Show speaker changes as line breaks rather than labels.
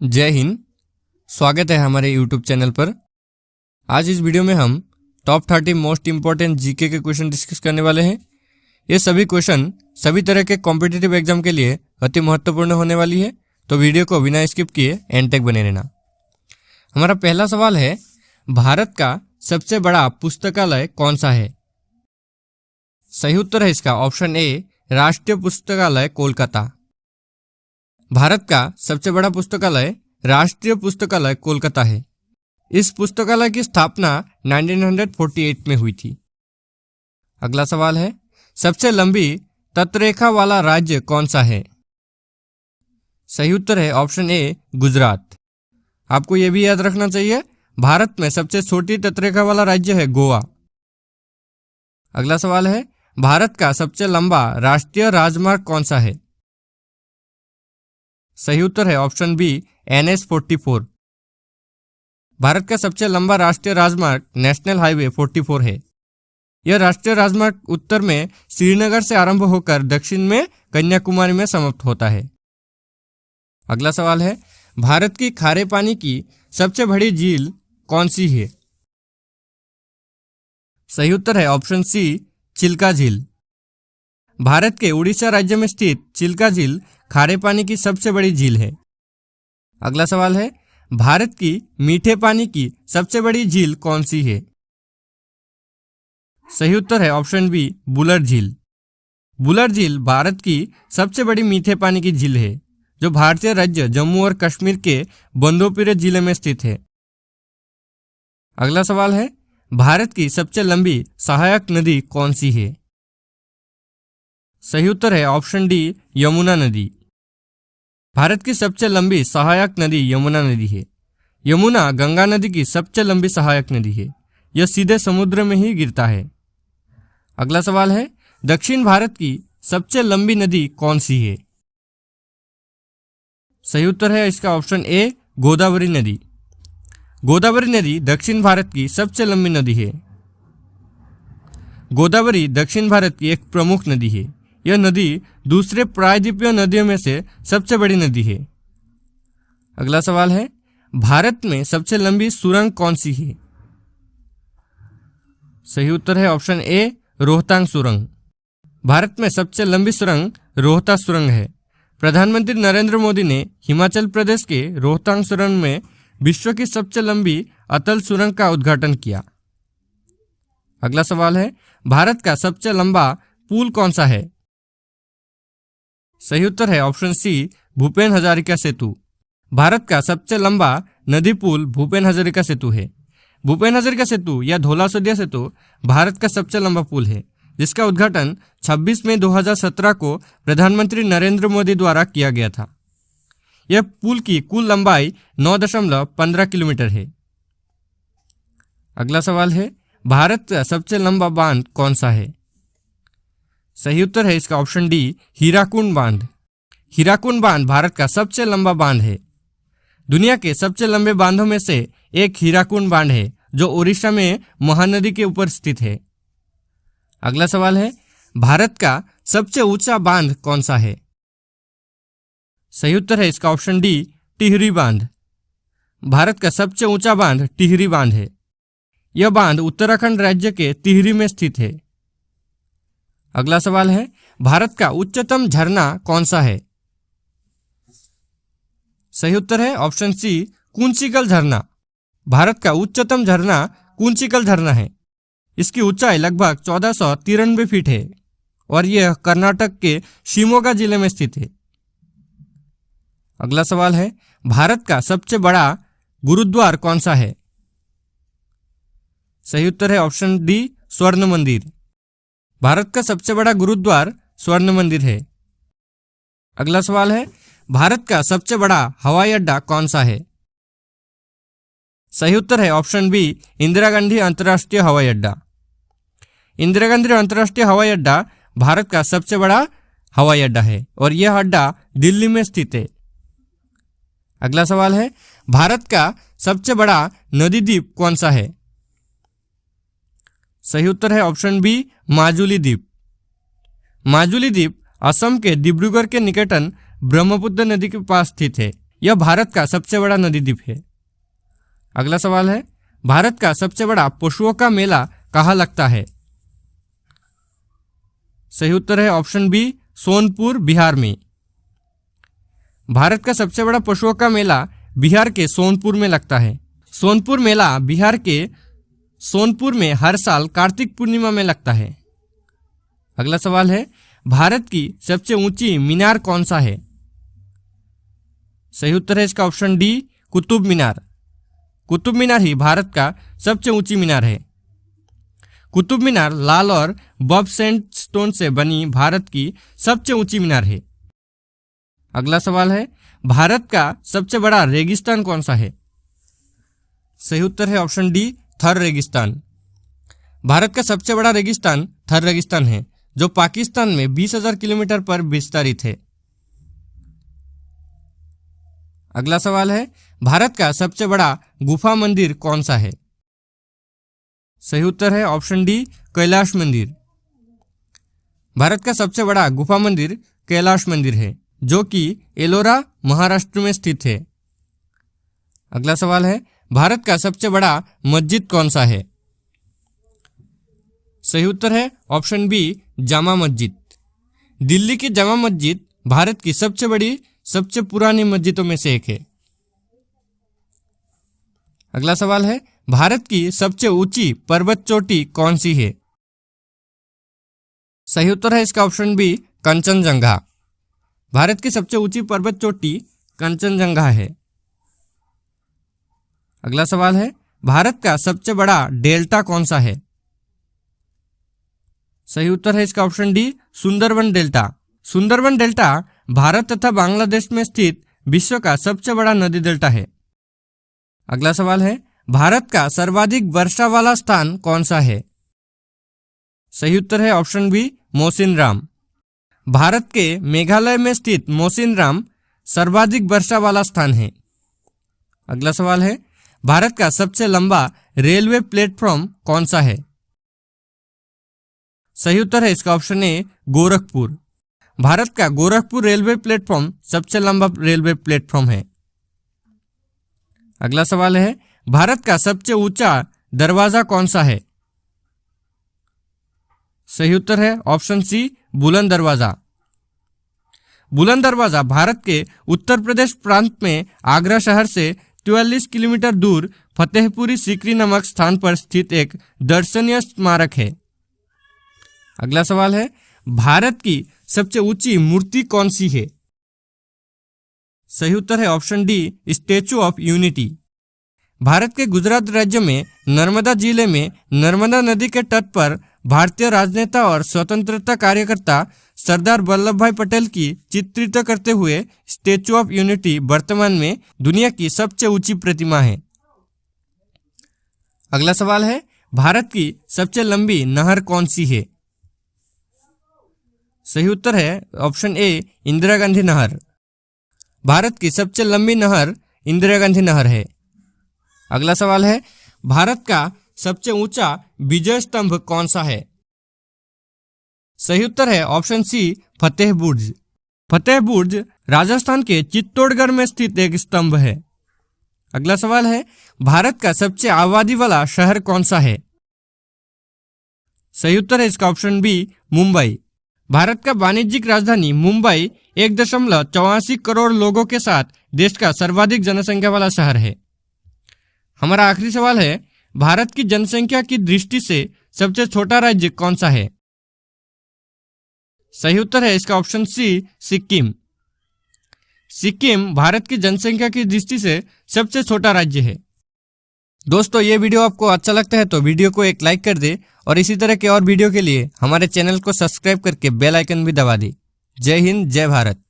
जय हिंद। स्वागत है हमारे यूट्यूब चैनल पर। आज इस वीडियो में हम टॉप 30 मोस्ट इम्पोर्टेंट जीके के क्वेश्चन डिस्कस करने वाले हैं। ये सभी क्वेश्चन सभी तरह के कॉम्पिटिटिव एग्जाम के लिए अति महत्वपूर्ण होने वाली है, तो वीडियो को बिना स्किप किए एंड तक बने रहना। हमारा पहला सवाल है, भारत का सबसे बड़ा पुस्तकालय कौन सा है? सही उत्तर है इसका ऑप्शन ए, राष्ट्रीय पुस्तकालय कोलकाता। भारत का सबसे बड़ा पुस्तकालय राष्ट्रीय पुस्तकालय कोलकाता है। इस पुस्तकालय की स्थापना 1948 में हुई थी। अगला सवाल है, सबसे लंबी तटरेखा वाला राज्य कौन सा है? सही उत्तर है ऑप्शन ए, गुजरात। आपको यह भी याद रखना चाहिए, भारत में सबसे छोटी तटरेखा वाला राज्य है गोवा। अगला सवाल है, भारत का सबसे लंबा राष्ट्रीय राजमार्ग कौन सा है? सही उत्तर है ऑप्शन बी, NH-44। भारत का सबसे लंबा राष्ट्रीय राजमार्ग नेशनल हाईवे 44 है। यह राष्ट्रीय राजमार्ग उत्तर में श्रीनगर से आरंभ होकर दक्षिण में कन्याकुमारी में समाप्त होता है। अगला सवाल है, भारत की खारे पानी की सबसे बड़ी झील कौन सी है? सही उत्तर है ऑप्शन सी, चिल्का झील। भारत के उड़ीसा राज्य में स्थित चिल्का झील खारे पानी की सबसे बड़ी झील है। अगला सवाल है, भारत की मीठे पानी की सबसे बड़ी झील कौन सी है? सही उत्तर है ऑप्शन बी, बुलर झील। बुलर झील भारत की सबसे बड़ी मीठे पानी की झील है, जो भारतीय राज्य जम्मू और कश्मीर के बंदोपीरे जिले में स्थित है। अगला सवाल है, भारत की सबसे लंबी सहायक नदी कौन सी है? सही उत्तर है ऑप्शन डी, यमुना नदी। भारत की सबसे लंबी सहायक नदी यमुना नदी है। यमुना गंगा नदी की सबसे लंबी सहायक नदी है। यह सीधे समुद्र में ही गिरता है। अगला सवाल है, दक्षिण भारत की सबसे लंबी नदी कौन सी है? सही उत्तर है इसका ऑप्शन ए, गोदावरी नदी। गोदावरी नदी दक्षिण भारत की सबसे लंबी नदी है। गोदावरी दक्षिण भारत की एक प्रमुख नदी है। यह नदी दूसरे प्रायद्वीपीय नदियों में से सबसे बड़ी नदी है। अगला सवाल है, भारत में सबसे लंबी सुरंग कौन सी है? सही उत्तर है ऑप्शन ए, रोहतांग सुरंग। भारत में सबसे लंबी सुरंग रोहतांग सुरंग है। प्रधानमंत्री नरेंद्र मोदी ने हिमाचल प्रदेश के रोहतांग सुरंग में विश्व की सबसे लंबी अटल सुरंग का उद्घाटन किया। अगला सवाल है, भारत का सबसे लंबा पुल कौन सा है? सही उत्तर है ऑप्शन सी, भूपेन हजारिका सेतु। भारत का सबसे लंबा नदी पुल भूपेन हजारिका सेतु है। भूपेन हजारिका सेतु या धौला सदिया सेतु भारत का सबसे लंबा पुल है, जिसका उद्घाटन 26 मई 2017 को प्रधानमंत्री नरेंद्र मोदी द्वारा किया गया था। यह पुल की कुल लंबाई 9.15 किलोमीटर है। अगला सवाल है, भारत का सबसे लंबा बांध कौन सा है? सही उत्तर है इसका ऑप्शन डी, हीराकुंड बांध। हीराकुंड बांध भारत का सबसे लंबा बांध है। दुनिया के सबसे लंबे बांधों में से एक हीराकुंड बांध है, जो ओडिशा में महानदी के ऊपर स्थित है। अगला सवाल है, भारत का सबसे ऊंचा बांध कौन सा है? सही उत्तर है इसका ऑप्शन डी, टिहरी बांध। भारत का सबसे ऊंचा बांध टिहरी बांध है। यह बांध उत्तराखंड राज्य के टिहरी में स्थित है। अगला सवाल है, भारत का उच्चतम झरना कौन सा है? सही उत्तर है ऑप्शन सी, कुंचिकल झरना। भारत का उच्चतम झरना कुंचिकल झरना है। इसकी ऊंचाई लगभग 1493 फीट है और यह कर्नाटक के शिमोगा जिले में स्थित है। अगला सवाल है, भारत का सबसे बड़ा गुरुद्वार कौन सा है? सही उत्तर है ऑप्शन डी, स्वर्ण मंदिर। भारत का सबसे बड़ा गुरुद्वार स्वर्ण मंदिर है। अगला सवाल है, भारत का सबसे बड़ा हवाई अड्डा कौन सा है? सही उत्तर है ऑप्शन बी, इंदिरा गांधी अंतर्राष्ट्रीय हवाई अड्डा। इंदिरा गांधी अंतर्राष्ट्रीय हवाई अड्डा भारत का सबसे बड़ा हवाई अड्डा है और यह अड्डा दिल्ली में स्थित है। अगला सवाल है, भारत का सबसे बड़ा नदी द्वीप कौन सा है? सही उत्तर है ऑप्शन बी, माजुली द्वीप। माजुली द्वीप असम के डिब्रूगढ़ के निकटन ब्रह्मपुत्र नदी के पास स्थित है। यह भारत का सबसे बड़ा नदी द्वीप है। अगला सवाल है, भारत का सबसे बड़ा पशुओं का मेला कहाँ लगता है? सही उत्तर है ऑप्शन बी, सोनपुर, बिहार में। भारत का सबसे बड़ा पशुओं का मेला बिहार के सोनपुर में लगता है। सोनपुर मेला बिहार के सोनपुर में हर साल कार्तिक पूर्णिमा में लगता है। अगला सवाल है, भारत की सबसे ऊंची मीनार कौन सा है? सही उत्तर है इसका ऑप्शन डी, कुतुब मीनार। कुतुब मीनार ही भारत का सबसे ऊंची मीनार है। कुतुब मीनार लाल और बब सैंडस्टोन से बनी भारत की सबसे ऊंची मीनार है। अगला सवाल है, भारत का सबसे बड़ा रेगिस्तान कौन सा है? सही उत्तर है ऑप्शन डी, थर रेगिस्तान। भारत का सबसे बड़ा रेगिस्तान थर रेगिस्तान है, जो पाकिस्तान में 20,000 किलोमीटर पर विस्तारित है। अगला सवाल है, भारत का सबसे बड़ा गुफा मंदिर कौन सा है? सही उत्तर है ऑप्शन डी, कैलाश मंदिर। भारत का सबसे बड़ा गुफा मंदिर कैलाश मंदिर है, जो कि एलोरा, महाराष्ट्र में स्थित है। अगला सवाल है, भारत का सबसे बड़ा मस्जिद कौन सा है? सही उत्तर है ऑप्शन बी, जामा मस्जिद। दिल्ली की जामा मस्जिद भारत की सबसे बड़ी, सबसे पुरानी मस्जिदों में से एक है। अगला सवाल है, भारत की सबसे ऊंची पर्वत चोटी कौन सी है? सही उत्तर है इसका ऑप्शन बी, कंचनजंगा। भारत की सबसे ऊंची पर्वत चोटी कंचनजंगा है। अगला सवाल है, भारत का सबसे बड़ा डेल्टा कौन सा है? सही उत्तर है इसका option D, Sundarban delta. Sundarban delta Bharat तथा बांग्लादेश में स्थित विश्व का सबसे बड़ा नदी डेल्टा है। अगला सवाल है, भारत का सर्वाधिक वर्षा वाला स्थान कौन सा है? सही उत्तर है ऑप्शन बी, मौसिनराम। भारत के मेघालय में स्थित मौसिनराम सर्वाधिक वर्षा वाला स्थान है। अगला सवाल है, भारत का सबसे लंबा रेलवे प्लेटफॉर्म कौन सा है? सही उत्तर है इसका ऑप्शन ए, गोरखपुर। भारत का गोरखपुर रेलवे प्लेटफॉर्म सबसे लंबा रेलवे प्लेटफॉर्म है। अगला सवाल है, भारत का सबसे ऊंचा दरवाजा कौन सा है? सही उत्तर है ऑप्शन सी, बुलंद दरवाजा। बुलंद दरवाजा भारत के उत्तर प्रदेश प्रांत में आगरा शहर से 44 किलोमीटर दूर फतेहपुरी सीकरी नामक स्थान पर स्थित एक दर्शनीय स्मारक है। अगला सवाल है, भारत की सबसे ऊंची मूर्ति कौन सी है? सही उत्तर है option D, statue of unity. Bharat के गुजरात राज्य में नर्मदा जिले में नर्मदा नदी के तट पर भारतीय राजनेता और स्वतंत्रता कार्यकर्ता सरदार वल्लभ भाई पटेल की चित्रित करते हुए स्टैचू ऑफ यूनिटी वर्तमान में दुनिया की सबसे ऊंची प्रतिमा है। अगला सवाल है, भारत की सबसे लंबी नहर कौन सी है? सही उत्तर है ऑप्शन ए, इंदिरा गांधी नहर। भारत की सबसे लंबी नहर इंदिरा गांधी नहर है। अगला सवाल है, भारत का सबसे ऊंचा विजय स्तंभ कौन सा है? सही उत्तर है ऑप्शन सी, फतेह बुर्ज। फतेह बुर्ज राजस्थान के चित्तौड़गढ़ में स्थित एक स्तंभ है। अगला सवाल है, भारत का सबसे आबादी वाला शहर कौन सा है? सही उत्तर है इसका ऑप्शन बी, मुंबई। भारत का वाणिज्यिक राजधानी मुंबई 1.84 करोड़ लोगों के साथ देश का सर्वाधिक जनसंख्या वाला शहर है। हमारा आखिरी सवाल है, भारत की जनसंख्या की दृष्टि से सबसे छोटा राज्य कौन सा है? सही उत्तर है इसका ऑप्शन सी, सिक्किम। सिक्किम भारत की जनसंख्या की दृष्टि से सबसे छोटा राज्य है। दोस्तों, ये वीडियो आपको अच्छा लगता है तो वीडियो को एक लाइक कर दे और इसी तरह के और वीडियो के लिए हमारे चैनल को सब्सक्राइब करके बेल आइकन भी दबा दी। जय हिंद, जय भारत।